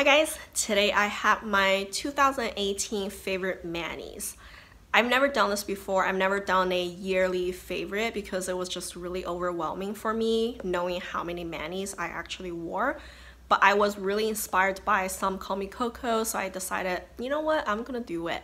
Hi guys, today I have my 2018 favorite manis. I've never done this before. I've never done a yearly favorite because it was just really overwhelming for me knowing how many manis I actually wore. But I was really inspired by Some Call Me Coco, so I decided, you know what, I'm gonna do it.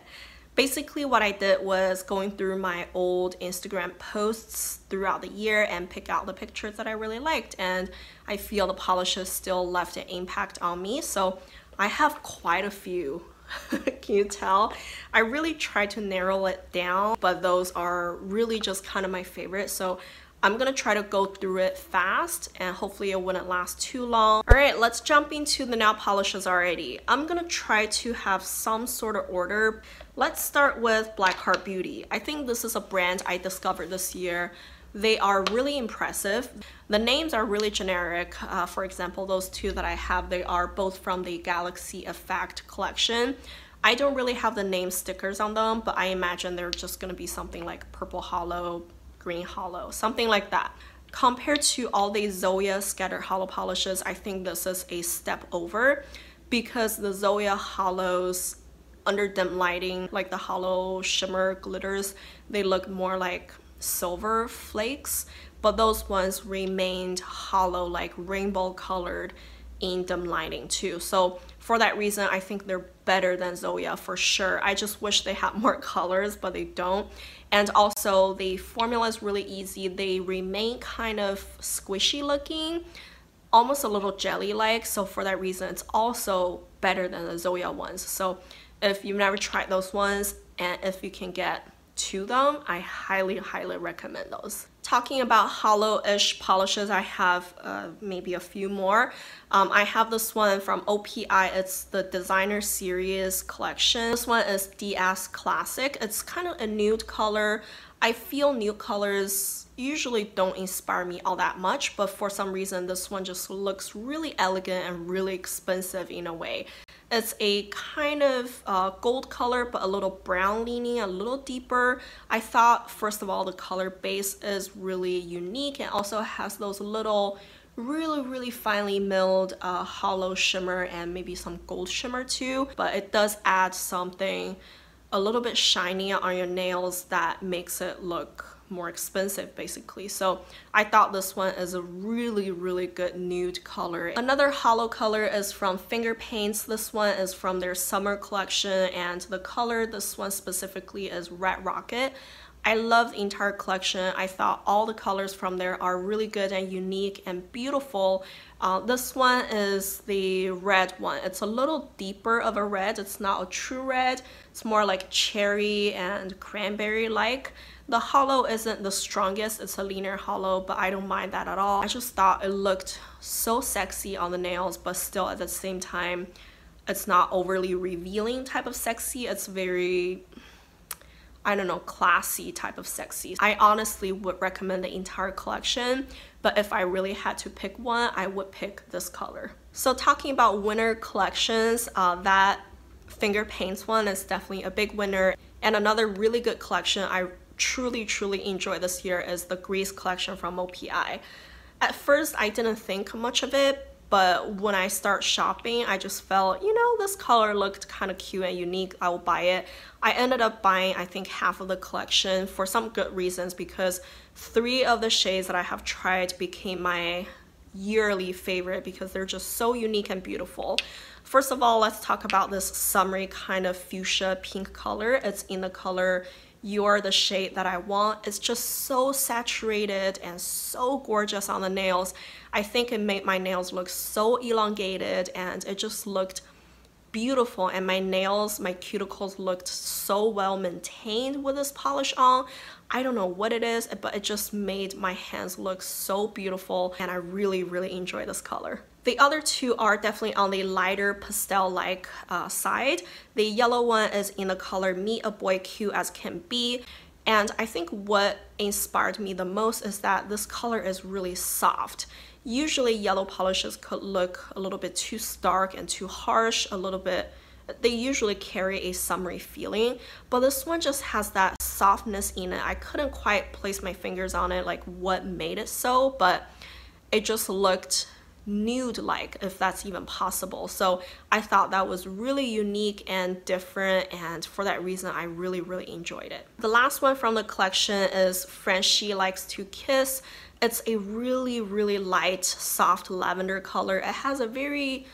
Basically what I did was going through my old Instagram posts throughout the year and pick out the pictures that I really liked, and I feel the polishes still left an impact on me, so I have quite a few. Can you tell? I really tried to narrow it down, but those are really just kind of my favorite, so I'm gonna try to go through it fast and hopefully it wouldn't last too long. Alright, let's jump into the nail polishes already. I'm gonna try to have some sort of order. Let's start with Black Heart Beauty. I think this is a brand I discovered this year. They are really impressive. The names are really generic. For example, those two that I have, they are both from the Galaxy Effect collection. I don't really have the name stickers on them, but I imagine they're just gonna be something like Purple Hollow, Green Hollow, something like that. Compared to all the Zoya scattered hollow polishes, I think this is a step over because the Zoya hollows under dim lighting, like the hollow shimmer glitters, they look more like silver flakes, but those ones remained hollow, like rainbow colored in dim lighting too. So for that reason, I think they're better than Zoya for sure. I just wish they had more colors, but they don't. And also the formula is really easy. They remain kind of squishy looking, almost a little jelly like. So for that reason, it's also better than the Zoya ones. So if you've never tried those ones and if you can get to them, I highly recommend those. Talking about hollow-ish polishes, I have maybe a few more. I have this one from OPI. It's the Designer Series collection. This one is DS Classic. It's kind of a nude color. I feel nude colors usually don't inspire me all that much, but for some reason this one just looks really elegant and really expensive in a way. It's a kind of gold color, but a little brown leaning, a little deeper. I thought, first of all, the color base is really unique and also has those little really finely milled hollow shimmer and maybe some gold shimmer too. But it does add something a little bit shiny on your nails that makes it look more expensive basically. So I thought this one is a really good nude color. Another hollow color is from Finger Paints. This one is from their summer collection, and the color this one specifically is Red Rocket. I love the entire collection. I thought all the colors from there are really good and unique and beautiful. This one is the red one. It's a little deeper of a red. It's not a true red. It's more like cherry and cranberry like. The hollow isn't the strongest, it's a leaner hollow, but I don't mind that at all. I just thought it looked so sexy on the nails, but still at the same time, it's not overly revealing type of sexy. It's very, I don't know, classy type of sexy. I honestly would recommend the entire collection, but if I really had to pick one, I would pick this color. So talking about winter collections, that Finger Paints one is definitely a big winner. And another really good collection I truly enjoy this year is the Grease collection from OPI. At first I didn't think much of it, but when I start shopping I just felt, you know, this color looked kind of cute and unique, I will buy it. I ended up buying I think half of the collection for some good reasons, because 3 of the shades that I have tried became my yearly favorite because they're just so unique and beautiful. First of all, let's talk about this summery kind of fuchsia pink color. It's in the color You're, the shade that I want. It's just so saturated and so gorgeous on the nails. I think it made my nails look so elongated and it just looked beautiful, and my nails, my cuticles looked so well maintained with this polish on. I don't know what it is, but it just made my hands look so beautiful, and I really enjoy this color. The other two are definitely on the lighter pastel-like side. The yellow one is in the color Meet a Boy Cute as Can Be, and I think what inspired me the most is that this color is really soft. Usually yellow polishes could look a little bit too stark and too harsh, a little bit, they usually carry a summery feeling, but this one just has that softness in it. I couldn't quite place my fingers on it, like what made it so, but it just looked nude-like, if that's even possible. So I thought that was really unique and different, and for that reason I really enjoyed it. The last one from the collection is Frenchie Likes to Kiss. It's a really light, soft lavender color. It has a very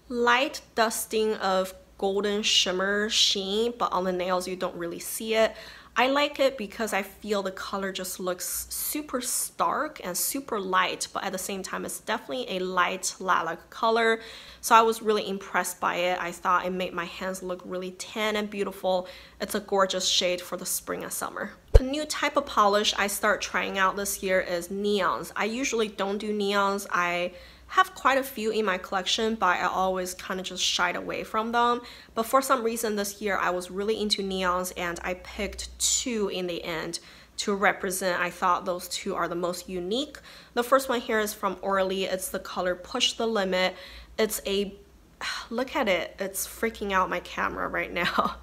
light dusting of golden shimmer sheen, but on the nails you don't really see it. I like it because I feel the color just looks super stark and super light, but at the same time it's definitely a light lilac color. So I was really impressed by it. I thought it made my hands look really tan and beautiful. It's a gorgeous shade for the spring and summer. A new type of polish I start trying out this year is neons. I usually don't do neons. I have quite a few in my collection, but I always kind of just shied away from them. But for some reason this year I was really into neons, and I picked two in the end to represent. I thought those two are the most unique. The first one here is from Orly. It's the color Push the Limit. It's a, look at it, it's freaking out my camera right now.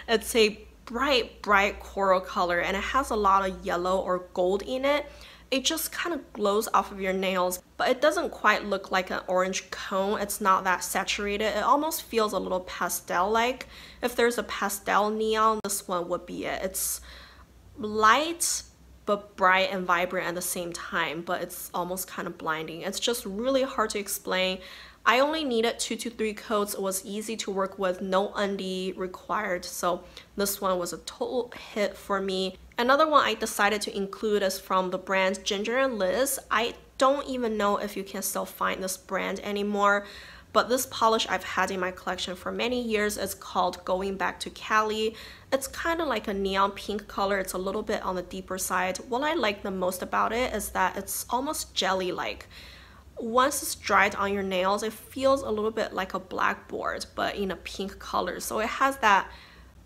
It's a bright coral color, and it has a lot of yellow or gold in it. It just kind of glows off of your nails, but it doesn't quite look like an orange cone. It's not that saturated. It almost feels a little pastel-like. If there's a pastel neon, this one would be it. It's light but bright and vibrant at the same time, but it's almost kind of blinding. It's just really hard to explain. I only needed 2 to 3 coats. It was easy to work with, no undie required, so this one was a total hit for me. Another one I decided to include is from the brand Ginger & Liz. I don't even know if you can still find this brand anymore, but this polish I've had in my collection for many years. It's called Going Back to Cali. It's kind of like a neon pink color. It's a little bit on the deeper side. What I like the most about it is that it's almost jelly-like. Once it's dried on your nails, it feels a little bit like a blackboard, but in a pink color. So it has that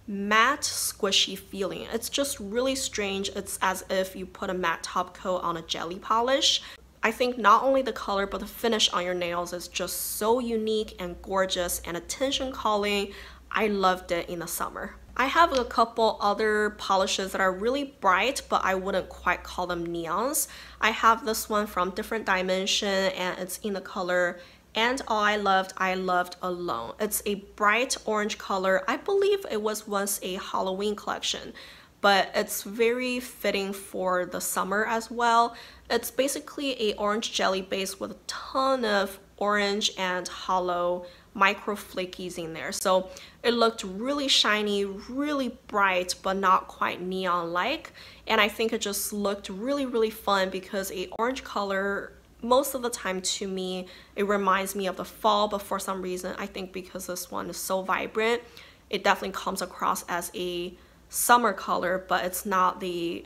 matte, squishy feeling. It's just really strange. It's as if you put a matte top coat on a jelly polish. I think not only the color, but the finish on your nails is just so unique and gorgeous and attention calling. I loved it in the summer. I have a couple other polishes that are really bright, but I wouldn't quite call them neons. I have this one from Different Dimension, and it's in the color And All I Loved Alone. It's a bright orange color. I believe it was once a Halloween collection, but it's very fitting for the summer as well. It's basically a orange jelly base with a ton of orange and hollow micro flakies in there. So it looked really shiny, really bright, but not quite neon-like. And I think it just looked really fun because a orange color, most of the time to me, it reminds me of the fall, but for some reason, I think because this one is so vibrant, it definitely comes across as a summer color, but it's not the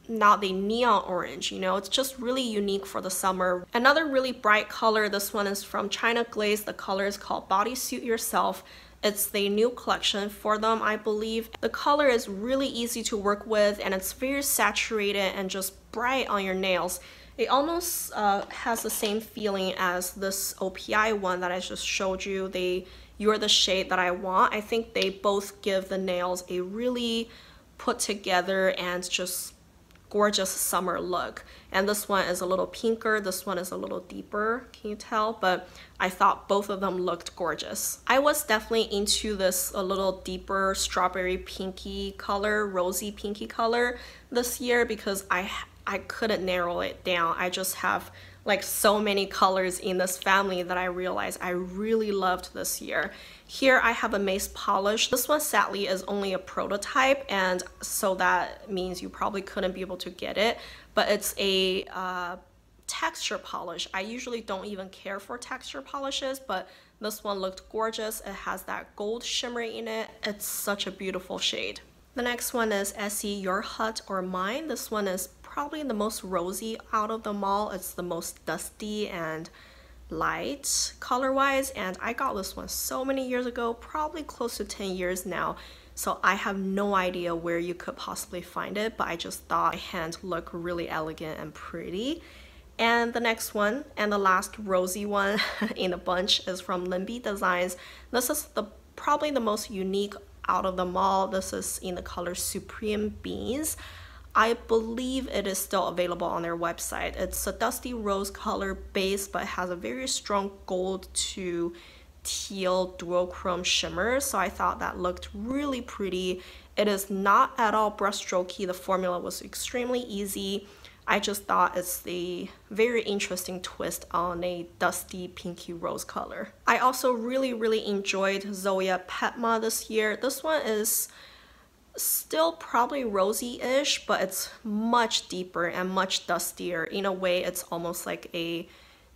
neon orange, you know. It's just really unique for the summer. Another really bright color, this one is from China Glaze. The color is called Bodysuit Yourself. It's the new collection for them, I believe. The color is really easy to work with, and it's very saturated and just bright on your nails. It almost has the same feeling as this OPI one that I just showed you. You're the shade that I want. I think they both give the nails a really put together and just gorgeous summer look. And this one is a little pinker, this one is a little deeper, can you tell? But I thought both of them looked gorgeous. I was definitely into this a little deeper strawberry pinky color, rosy pinky color this year because I couldn't narrow it down. I just have like so many colors in this family that I realized I really loved this year. Here I have a Mace Polish. This one sadly is only a prototype, and so that means you probably couldn't be able to get it, but it's a texture polish. I usually don't even care for texture polishes, but this one looked gorgeous. It has that gold shimmer in it. It's such a beautiful shade. The next one is Essie Your Hut or Mine. This one is probably the most rosy out of them all. It's the most dusty and light color wise, and I got this one so many years ago, probably close to 10 years now, so I have no idea where you could possibly find it, but I just thought my hand looked really elegant and pretty. And the next one and the last rosy one in the bunch is from LynB Designs. This is probably the most unique out of them all. This is in the color Supreme Beans. I believe it is still available on their website. It's a dusty rose color base, but it has a very strong gold to teal duochrome shimmer, so I thought that looked really pretty. It is not at all brushstrokey. The formula was extremely easy. I just thought it's a very interesting twist on a dusty pinky rose color. I also really enjoyed Zoya Padma this year. This one is still probably rosy-ish, but it's much deeper and much dustier. In a way, it's almost like a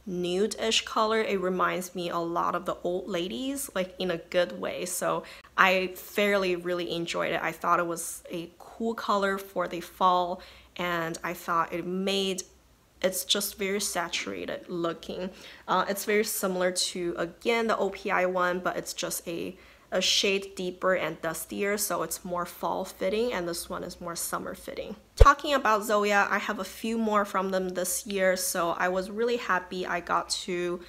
nude-ish color. It reminds me a lot of the old ladies, like in a good way. So I fairly really enjoyed it. I thought it was a cool color for the fall, and I thought it's just very saturated looking. It's very similar to, again, the OPI one, but it's just a shade deeper and dustier, so it's more fall fitting, and this one is more summer fitting. Talking about Zoya, I have a few more from them this year, so I was really happy I got to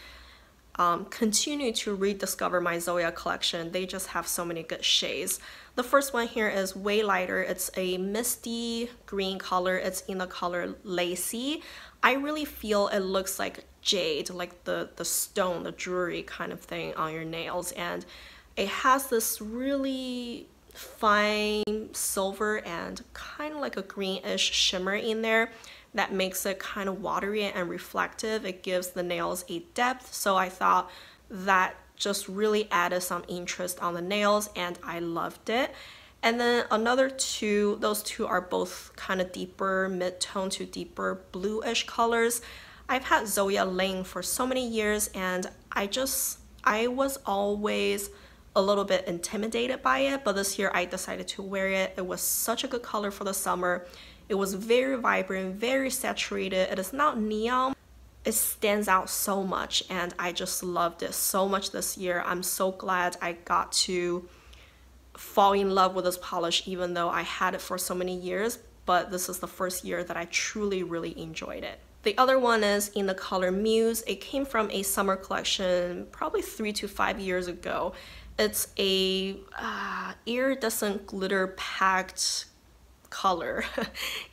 continue to rediscover my Zoya collection. They just have so many good shades. The first one here is way lighter. It's a misty green color. It's in the color Lacey. I really feel it looks like jade, like the stone, the jewelry kind of thing on your nails, and it has this really fine silver and kind of like a greenish shimmer in there that makes it kind of watery and reflective. It gives the nails a depth, so I thought that just really added some interest on the nails, and I loved it. And then another two, those two are both kind of deeper mid-tone to deeper bluish colors. I've had Zoya Ling for so many years, and I was always a little bit intimidated by it, but this year I decided to wear it. It was such a good color for the summer. It was very vibrant, very saturated. It is not neon. It stands out so much, and I just loved it so much this year. I'm so glad I got to fall in love with this polish, even though I had it for so many years, but this is the first year that I truly really enjoyed it. The other one is in the color MUSE. It came from a summer collection probably 3 to 5 years ago. It's a iridescent glitter packed color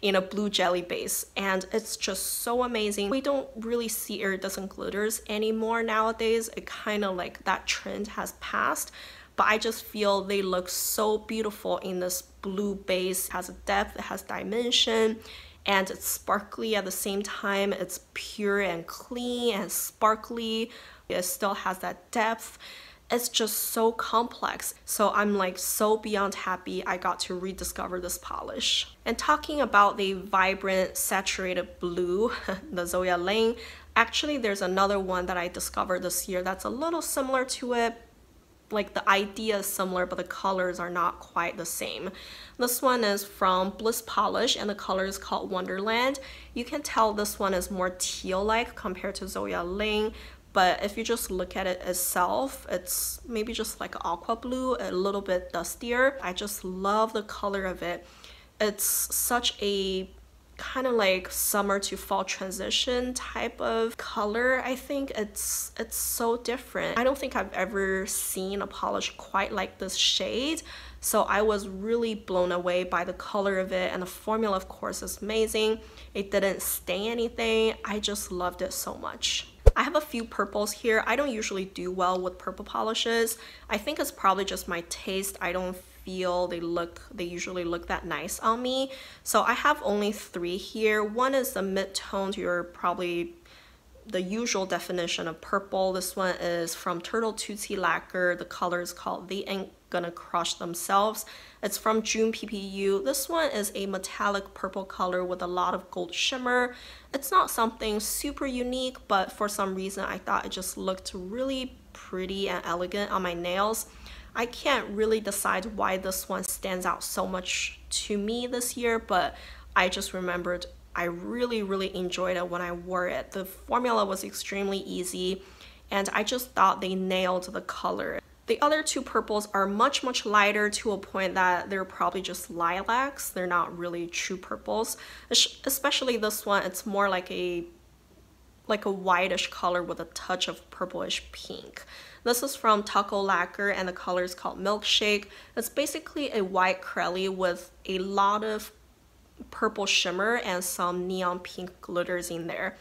in a blue jelly base, and it's just so amazing. We don't really see iridescent glitters anymore nowadays. It kind of like that trend has passed, but I just feel they look so beautiful in this blue base. It has a depth, it has dimension, and it's sparkly at the same time. It's pure and clean and sparkly. It still has that depth. It's just so complex. So I'm like so beyond happy I got to rediscover this polish. And talking about the vibrant saturated blue, the Zoya Ling, actually there's another one that I discovered this year that's a little similar to it. Like the idea is similar, but the colors are not quite the same. This one is from Bliss Polish, and the color is called Wonderland. You can tell this one is more teal-like compared to Zoya Ling, but if you just look at it itself, it's maybe just like aqua blue, a little bit dustier. I just love the color of it. It's such a kind of like summer to fall transition type of color. I think it's so different. I don't think I've ever seen a polish quite like this shade, so I was really blown away by the color of it, and the formula of course is amazing. It didn't stain anything. I just loved it so much. I have a few purples here. I don't usually do well with purple polishes. I think it's probably just my taste. I don't feel they usually look that nice on me. So I have only 3 here. One is the mid-tone, you're probably the usual definition of purple. This one is from Turtle Toosie Lacquer. The color is called They Ain't Gonna Crush Themselves. It's from June PPU. This one is a metallic purple color with a lot of gold shimmer. It's not something super unique, but for some reason I thought it just looked really pretty and elegant on my nails. I can't really decide why this one stands out so much to me this year, but I just remembered I really enjoyed it when I wore it. The formula was extremely easy, and I just thought they nailed the color. The other 2 purples are much lighter, to a point that they're probably just lilacs. They're not really true purples. Especially this one, it's more like a whitish color with a touch of purplish pink. This is from Takko Lacquer, and the color is called Milkshake. It's basically a white crelly with a lot of purple shimmer and some neon pink glitters in there.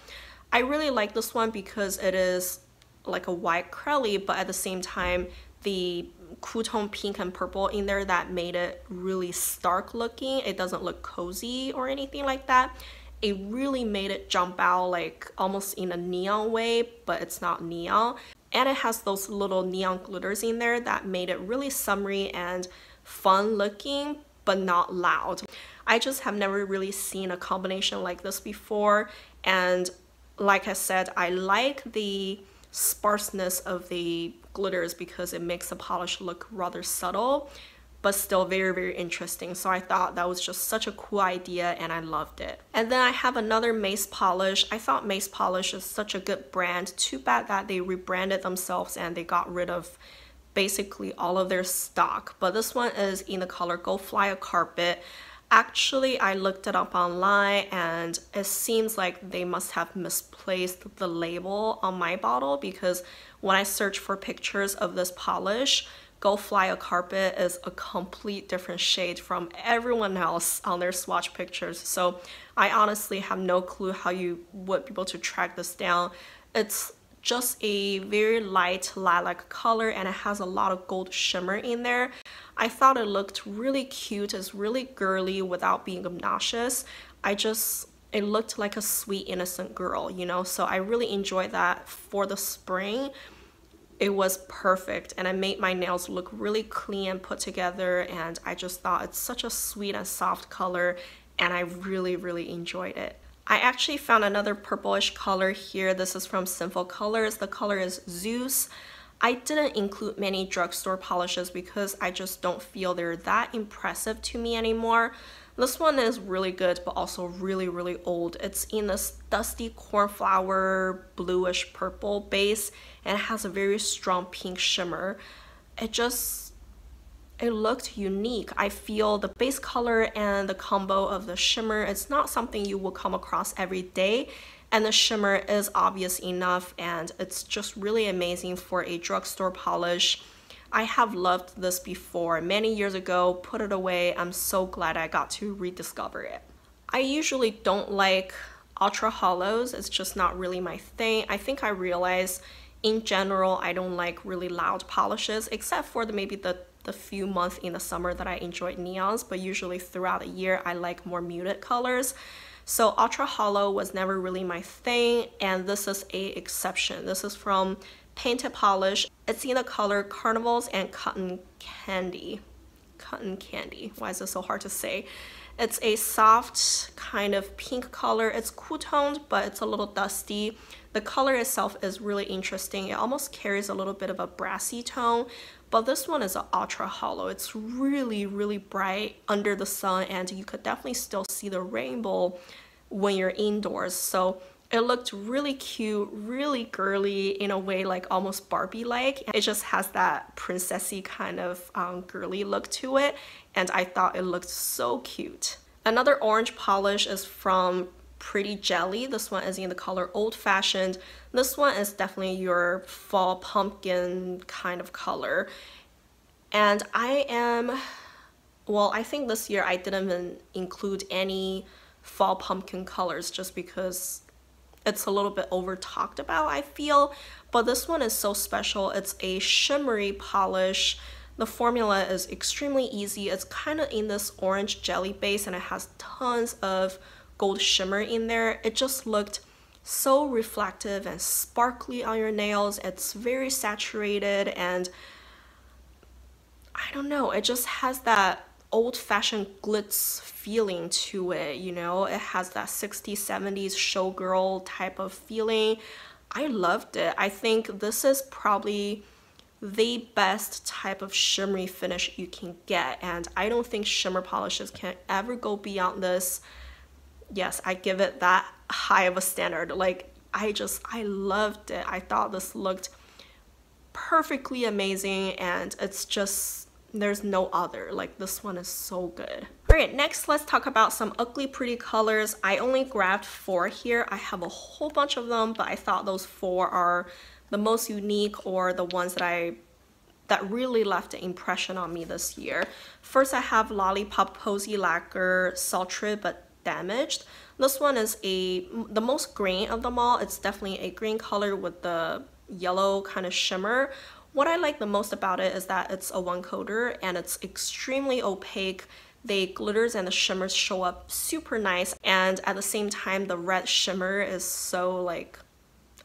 I really like this one because it is like a white curly, but at the same time the cool tone pink and purple in there that made it really stark looking. It doesn't look cozy or anything like that. It really made it jump out like almost in a neon way, but it's not neon. And it has those little neon glitters in there that made it really summery and fun looking, but not loud. I just have never really seen a combination like this before. And like I said, I like the sparseness of the glitters because it makes the polish look rather subtle, but still very, very interesting. So I thought that was just such a cool idea and I loved it. And then I have another Mace Polish. I thought Mace Polish is such a good brand. Too bad that they rebranded themselves and they got rid of basically all of their stock. But this one is in the color Go Fly a Carpet. Actually, I looked it up online and it seems like they must have misplaced the label on my bottle, because when I search for pictures of this polish, Go Fly a Carpet is a complete different shade from everyone else on their swatch pictures. So I honestly have no clue how you would be able to track this down. It's just a very light lilac color and it has a lot of gold shimmer in there. I thought it looked really cute. It's really girly without being obnoxious. It looked like a sweet innocent girl, you know, so I really enjoyed that for the spring. It was perfect and it made my nails look really clean and put together, and I just thought it's such a sweet and soft color and I really, really enjoyed it. I actually found another purplish color here. This is from Sinful Colors. The color is Zeus. I didn't include many drugstore polishes because I just don't feel they're that impressive to me anymore. This one is really good, but also really, really old. It's in this dusty cornflower bluish purple base and it has a very strong pink shimmer. It looked unique. I feel the base color and the combo of the shimmer, it's not something you will come across every day. And the shimmer is obvious enough and it's just really amazing for a drugstore polish. I have loved this before many years ago, put it away. I'm so glad I got to rediscover it. I usually don't like ultra hollows. It's just not really my thing. I think I realized in general I don't like really loud polishes, except for maybe the few months in the summer that I enjoyed neons, but usually throughout the year I like more muted colors. So ultra hollow was never really my thing, and this is a exception. This is from Painted Polish. It's in the color Carnivals and Cotton Candy. Cotton Candy. Why is this so hard to say? It's a soft kind of pink color. It's cool toned, but it's a little dusty. The color itself is really interesting. It almost carries a little bit of a brassy tone, but this one is an ultra hollow. It's really, really bright under the sun, and you could definitely still see the rainbow when you're indoors. So it looked really cute, really girly in a way, like almost Barbie-like. It just has that princessy kind of girly look to it, and I thought it looked so cute. Another orange polish is from Pretty Jelly. This one is in the color Old Fashioned. This one is definitely your fall pumpkin kind of color. And I think this year I didn't even include any fall pumpkin colors just because it's a little bit over talked about, I feel. But this one is so special. It's a shimmery polish. The formula is extremely easy. It's kind of in this orange jelly base and it has tons of gold shimmer in there. It just looked so reflective and sparkly on your nails. It's very saturated and I don't know, it just has that old-fashioned glitz feeling to it, you know? It has that 60s, 70s showgirl type of feeling. I loved it. I think this is probably the best type of shimmery finish you can get, and I don't think shimmer polishes can ever go beyond this. Yes, I give it that high of a standard. Like, I loved it. I thought this looked perfectly amazing, and it's just, there's no other. Like, this one is so good. Alright, next let's talk about some ugly pretty colors. I only grabbed 4 here. I have a whole bunch of them, but I thought those 4 are the most unique, or the ones that really left an impression on me this year. First, I have Lollipop Toosie Lacquer Sultry, but damaged. This one is the most green of them all. It's definitely a green color with the yellow kind of shimmer. What I like the most about it is that it's a one coater and it's extremely opaque. The glitters and the shimmers show up super nice, and at the same time the red shimmer is so like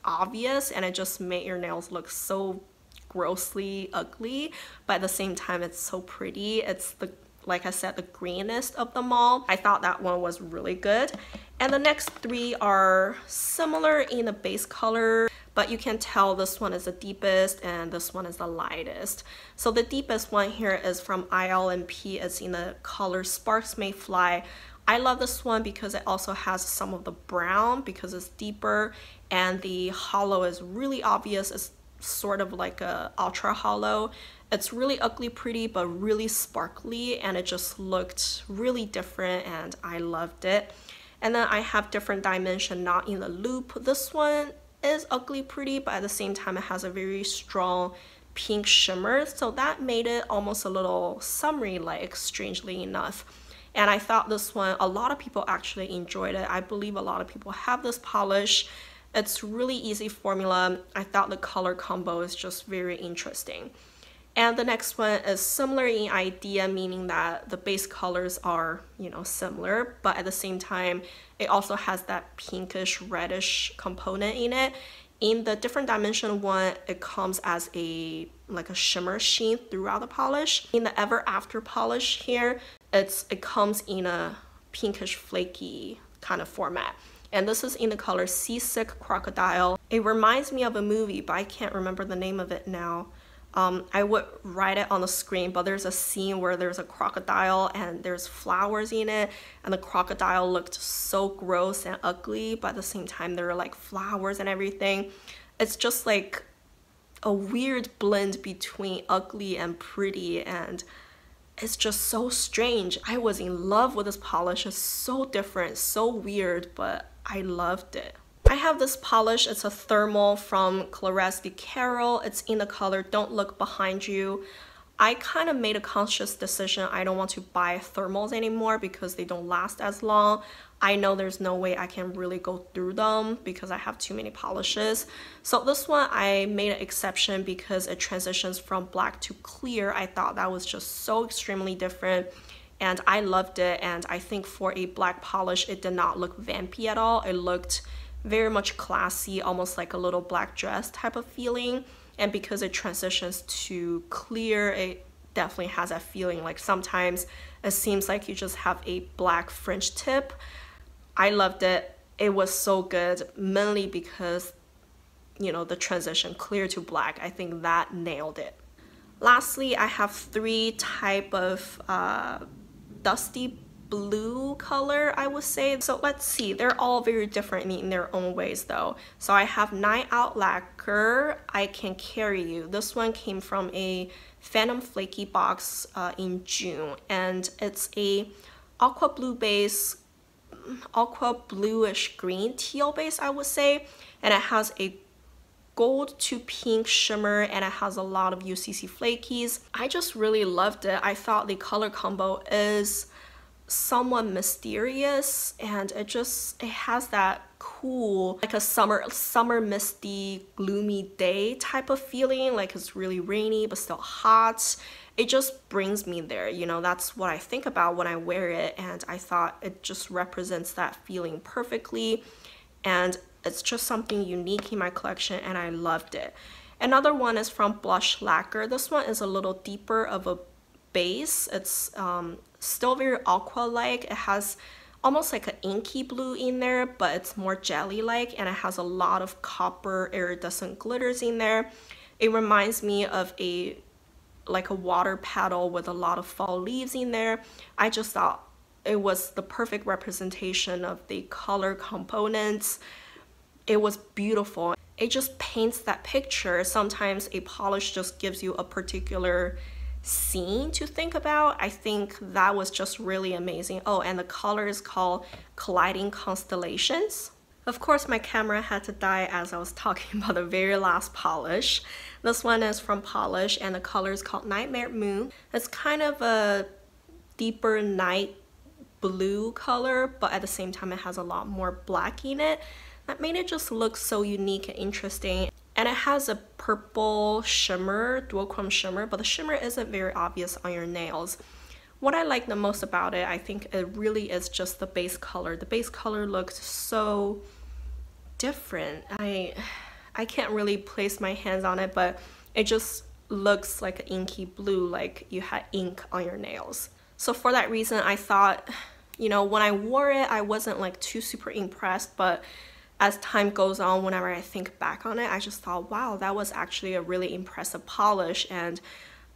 obvious, and it just made your nails look so grossly ugly, but at the same time it's so pretty. It's the, like I said, the greenest of them all. I thought that one was really good. And the next three are similar in the base color, but you can tell this one is the deepest and this one is the lightest. So the deepest one here is from ILNP. It's in the color Sparks May Fly. I love this one because it also has some of the brown because it's deeper, and the hollow is really obvious. It's sort of like a ultra hollow. It's really ugly pretty but really sparkly, and it just looked really different and I loved it. And then I have different dimension not in the loop. This one is ugly pretty, but at the same time it has a very strong pink shimmer, so that made it almost a little summery like, strangely enough. And I thought this one, a lot of people actually enjoyed it. I believe a lot of people have this polish. It's really easy formula. I thought the color combo is just very interesting. And the next one is similar in idea, meaning that the base colors are, you know, similar, but at the same time, it also has that pinkish reddish component in it. In the different dimension one, it comes as a like a shimmer sheen throughout the polish. In the Ever After polish here, it comes in a pinkish flaky kind of format. And this is in the color Seasick Crocodile. It reminds me of a movie, but I can't remember the name of it now. I would write it on the screen, but there's a scene where there's a crocodile and there's flowers in it, and the crocodile looked so gross and ugly, but at the same time there were like flowers and everything. It's just like a weird blend between ugly and pretty, and it's just so strange. I was in love with this polish. It's so different, so weird, but I loved it. I have this polish. It's a thermal from Clarisse de Carol. It's in the color Don't Look Behind You. I kind of made a conscious decision. I don't want to buy thermals anymore because they don't last as long. I know there's no way I can really go through them because I have too many polishes. So this one I made an exception because it transitions from black to clear. I thought that was just so extremely different, and I loved it. And I think for a black polish, it did not look vampy at all. It looked very much classy, almost like a little black dress type of feeling. And because it transitions to clear, it definitely has that feeling. Like sometimes it seems like you just have a black French tip. I loved it. It was so good, mainly because, you know, the transition clear to black. I think that nailed it. Lastly, I have three type of dusty blue color, I would say. So let's see, they're all very different in their own ways though. So I have Night Out Lacquer, I Can Carry You. This one came from a Phantom Flaky box in June, and it's a aqua blue base, aqua bluish green teal base, I would say, and it has a gold to pink shimmer, and it has a lot of UCC flakies. I just really loved it. I thought the color combo is somewhat mysterious, and it has that cool, like a summer misty gloomy day type of feeling, like it's really rainy but still hot. It just brings me there, you know. That's what I think about when I wear it, and I thought it just represents that feeling perfectly, and it's just something unique in my collection, and I loved it. Another one is from Blush Lacquer. This one is a little deeper of a base. It's still very aqua-like. It has almost like an inky blue in there, but it's more jelly-like, and it has a lot of copper iridescent glitters in there. It reminds me of like a water paddle with a lot of fall leaves in there. I just thought it was the perfect representation of the color components. It was beautiful. It just paints that picture. Sometimes a polish just gives you a particular scene to think about. I think that was just really amazing. Oh, and the color is called Colliding Constellations. Of course, my camera had to die as I was talking about the very last polish. This one is from Polish, and the color is called Nightmare Moon. It's kind of a deeper night blue color, but at the same time it has a lot more black in it. That made it just look so unique and interesting. And it has a purple shimmer, dual chrome shimmer, but the shimmer isn't very obvious on your nails. What I like the most about it, I think it really is just the base color. The base color looks so different. I can't really place my hands on it, but it just looks like an inky blue, like you had ink on your nails. So for that reason, I thought, you know, when I wore it, I wasn't like too super impressed, but as time goes on, whenever I think back on it, I just thought, wow, that was actually a really impressive polish, and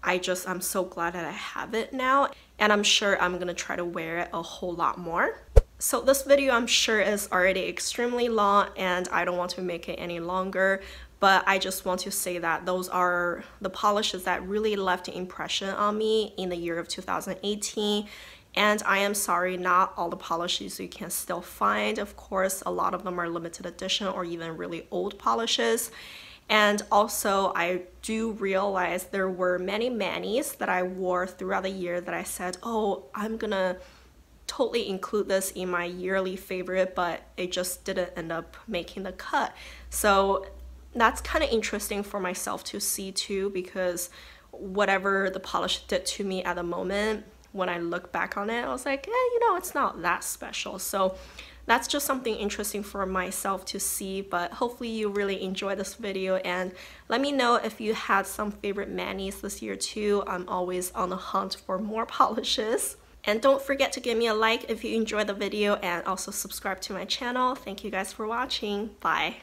I'm so glad that I have it now, and I'm sure I'm gonna try to wear it a whole lot more. So this video, I'm sure, is already extremely long, and I don't want to make it any longer, but I just want to say that those are the polishes that really left an impression on me in the year of 2018. And I am sorry, not all the polishes you can still find. Of course, a lot of them are limited edition or even really old polishes. And also, I do realize there were many manis that I wore throughout the year that I said, oh, I'm gonna totally include this in my yearly favorite, but it just didn't end up making the cut. So that's kind of interesting for myself to see too, because whatever the polish did to me at the moment, when I look back on it, I was like, you know, it's not that special. So that's just something interesting for myself to see, but hopefully you really enjoy this video, and let me know if you had some favorite manis this year too. I'm always on the hunt for more polishes. And don't forget to give me a like if you enjoyed the video, and also subscribe to my channel. Thank you guys for watching. Bye.